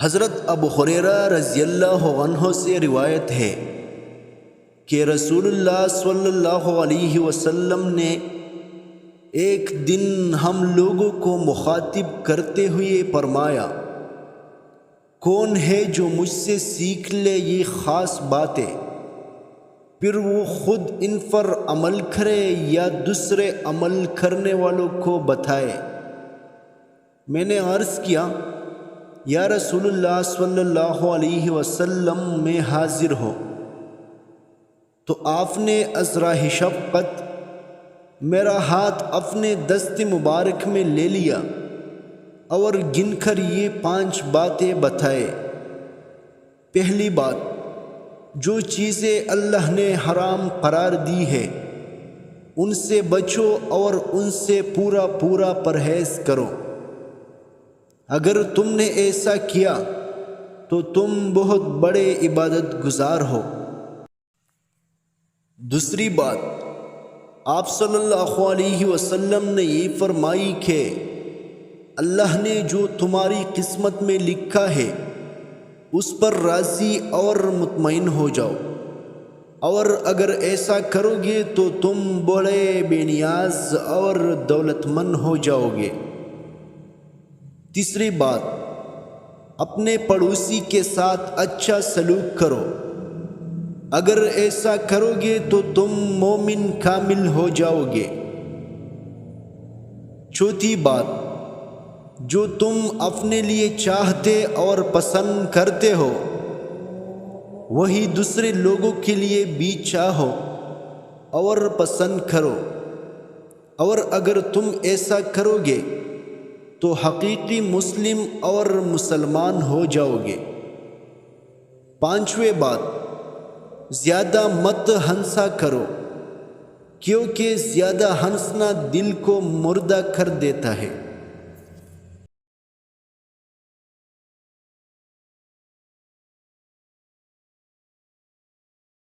حضرت ابو ہریرہ رضی اللہ عنہ سے روایت ہے کہ رسول اللہ صلی اللہ علیہ وسلم نے ایک دن ہم لوگوں کو مخاطب کرتے ہوئے فرمایا، کون ہے جو مجھ سے سیکھ لے یہ خاص باتیں، پھر وہ خود ان پر عمل کرے یا دوسرے عمل کرنے والوں کو بتائے۔ میں نے عرض کیا، یا رسول اللہ صلی اللہ علیہ وسلم میں حاضر ہو، تو آپ نے ازراہ شفقت میرا ہاتھ اپنے دست مبارک میں لے لیا اور گن کر یہ 5 باتیں بتائے۔ پہلی بات، جو چیزیں اللہ نے حرام قرار دی ہے ان سے بچو اور ان سے پورا پرہیز کرو، اگر تم نے ایسا کیا تو تم بہت بڑے عبادت گزار ہو۔ دوسری بات، آپ صلی اللہ علیہ وسلم نے یہ فرمائی کہ اللہ نے جو تمہاری قسمت میں لکھا ہے اس پر راضی اور مطمئن ہو جاؤ، اور اگر ایسا کرو گے تو تم بڑے بے نیاز اور دولت مند ہو جاؤ گے۔ تیسری بات، اپنے پڑوسی کے ساتھ اچھا سلوک کرو، اگر ایسا کرو گے تو تم مومن کامل ہو جاؤ گے۔ چوتھی بات، جو تم اپنے لیے چاہتے اور پسند کرتے ہو وہی دوسرے لوگوں کے لیے بھی چاہو اور پسند کرو، اور اگر تم ایسا کرو گے تو حقیقی مسلم اور مسلمان ہو جاؤ گے۔ پانچویں بات، زیادہ مت ہنسا کرو، کیونکہ زیادہ ہنسنا دل کو مردہ کر دیتا ہے۔